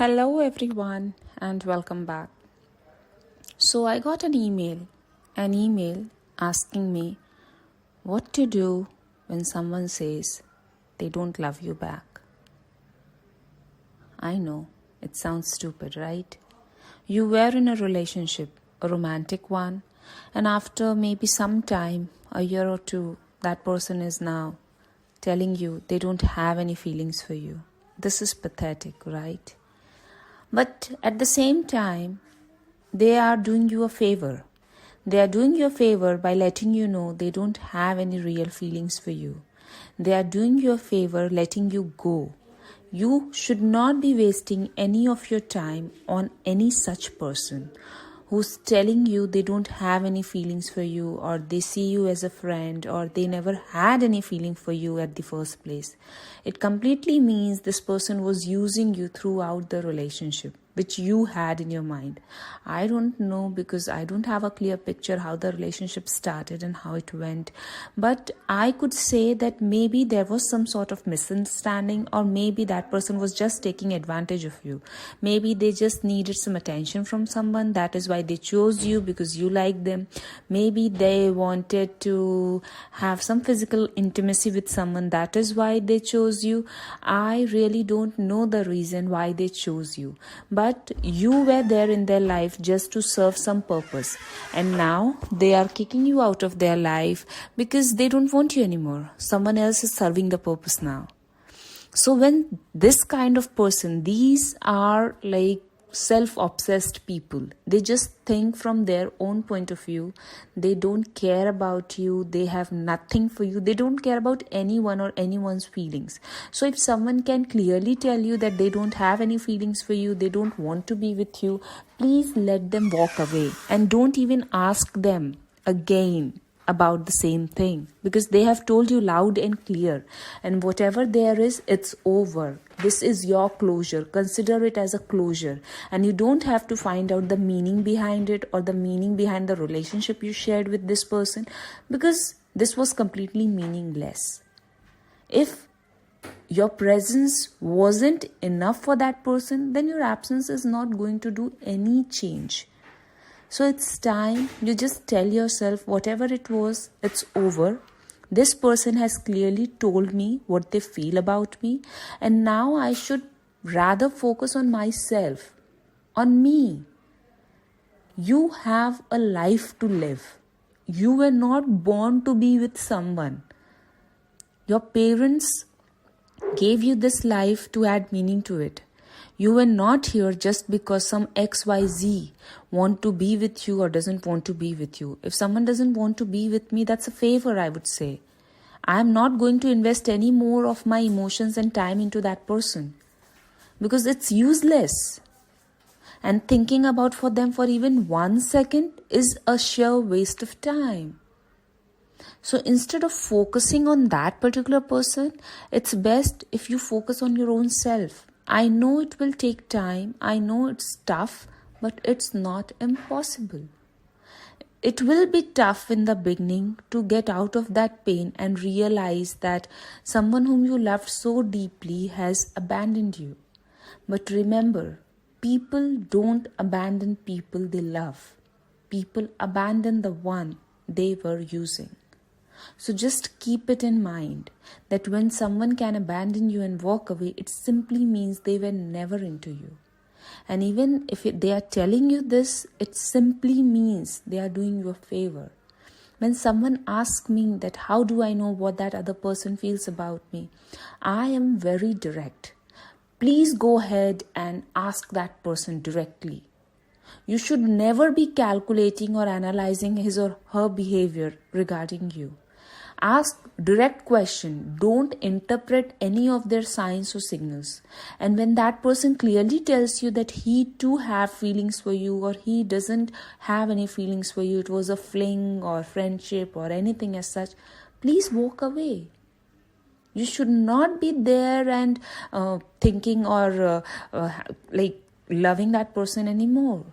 Hello, everyone, and welcome back. So, I got an email asking me what to do when someone says they don't love you back. I know, it sounds stupid, right? You were in a relationship, a romantic one, and after maybe some time, a year or two, that person is now telling you they don't have any feelings for you. This is pathetic, right? But at the same time, they are doing you a favor. They are doing you a favor by letting you know they don't have any real feelings for you. They are doing you a favor letting you go. You should not be wasting any of your time on any such person who's telling you they don't have any feelings for you, or they see you as a friend, or they never had any feeling for you at the first place. It completely means this person was using you throughout the relationship, which you had in your mind. I don't know, because I don't have a clear picture how the relationship started and how it went. But I could say that maybe there was some sort of misunderstanding, or maybe that person was just taking advantage of you. Maybe they just needed some attention from someone. That is why they chose you, because you like them. Maybe they wanted to have some physical intimacy with someone. That is why they chose you. I really don't know the reason why they chose you. But you were there in their life just to serve some purpose. And now they are kicking you out of their life because they don't want you anymore. Someone else is serving the purpose now. So when this kind of person, these are like self-obsessed people. They just think from their own point of view. They don't care about you. They have nothing for you. They don't care about anyone or anyone's feelings. So if someone can clearly tell you that they don't have any feelings for you, they don't want to be with you, please let them walk away, and don't even ask them again about the same thing, because they have told you loud and clear, and whatever there is, it's over. This is your closure. Consider it as a closure, and you don't have to find out the meaning behind it or the meaning behind the relationship you shared with this person, because this was completely meaningless. If your presence wasn't enough for that person, then your absence is not going to do any change. So it's time you just tell yourself whatever it was, it's over. This person has clearly told me what they feel about me, and now I should rather focus on myself, on me. You have a life to live. You were not born to be with someone. Your parents gave you this life to add meaning to it. You were not here just because some XYZ want to be with you or doesn't want to be with you. If someone doesn't want to be with me, that's a favor, I would say. I am not going to invest any more of my emotions and time into that person, because it's useless. And thinking about for them for even 1 second is a sheer waste of time. So instead of focusing on that particular person, it's best if you focus on your own self. I know it will take time. I know it's tough, but it's not impossible. It will be tough in the beginning to get out of that pain and realize that someone whom you loved so deeply has abandoned you. But remember, people don't abandon people they love. People abandon the one they were using. So just keep it in mind that when someone can abandon you and walk away, it simply means they were never into you. And even if they are telling you this, it simply means they are doing you a favor. When someone asks me that how do I know what that other person feels about me, I am very direct. Please go ahead and ask that person directly. You should never be calculating or analyzing his or her behavior regarding you. Ask direct question. Don't interpret any of their signs or signals. And when that person clearly tells you that he too have feelings for you, or he doesn't have any feelings for you, it was a fling or friendship or anything as such, please walk away. You should not be there and thinking or like loving that person anymore.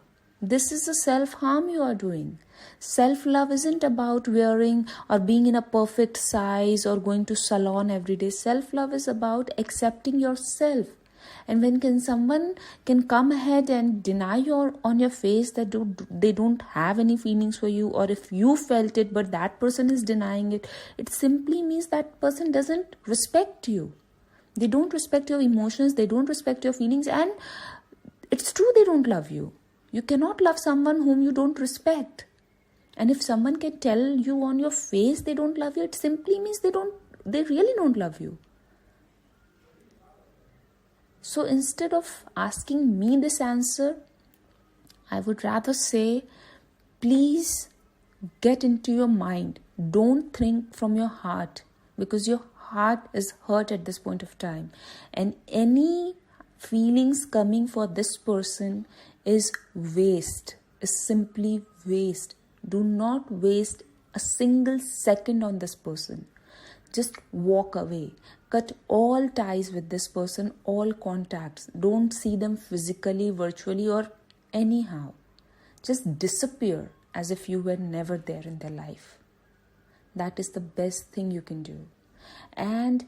This is a self-harm you are doing. Self-love isn't about wearing or being in a perfect size or going to salon every day. Self-love is about accepting yourself, And when someone can come ahead and deny on your face that they don't have any feelings for you, or if you felt it but that person is denying it, it simply means that person doesn't respect you. They don't respect your emotions, they don't respect your feelings, and it's true, they don't love you. You cannot love someone whom you don't respect. And if someone can tell you on your face they don't love you, it simply means they really don't love you. So instead of asking me this answer, I would rather say, please get into your mind. Don't think from your heart, because your heart is hurt at this point of time. And any feelings coming for this person is waste, is simply waste. Do not waste a single second on this person. Just walk away. Cut all ties with this person, all contacts. Don't see them physically, virtually, or anyhow. Just disappear as if you were never there in their life. That is the best thing you can do. And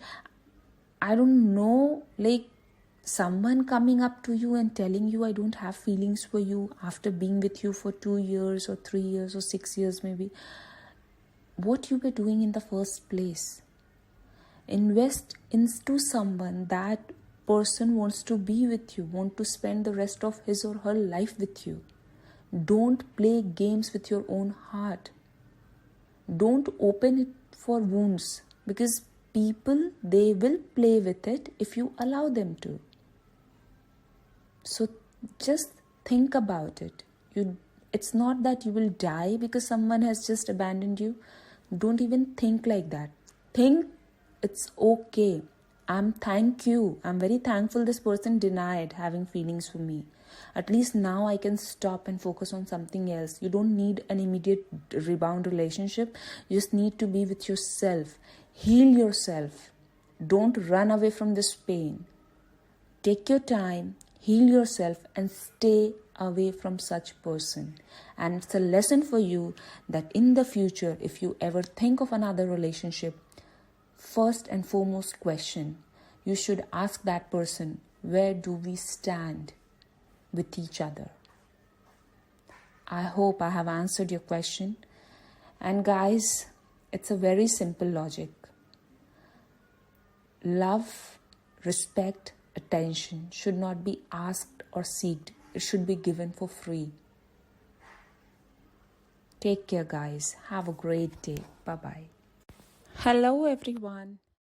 I don't know, someone coming up to you and telling you, I don't have feelings for you, after being with you for 2 years or 3 years or 6 years maybe. What you were doing in the first place? Invest into someone that person wants to be with you, want to spend the rest of his or her life with you. Don't play games with your own heart. Don't open it for wounds, because people, they will play with it if you allow them to. So just think about it. It's not that you will die because someone has just abandoned you. Don't even think like that. Think it's okay. I'm very thankful this person denied having feelings for me. At least now I can stop and focus on something else. You don't need an immediate rebound relationship. You just need to be with yourself. Heal yourself. Don't run away from this pain. Take your time, heal yourself, and stay away from such person. And it's a lesson for you that in the future, if you ever think of another relationship, first and foremost question, you should ask that person, where do we stand with each other? I hope I have answered your question. And guys, it's a very simple logic. Love, respect, attention should not be asked or sought. It should be given for free. Take care, guys. Have a great day. Bye-bye. Hello, everyone.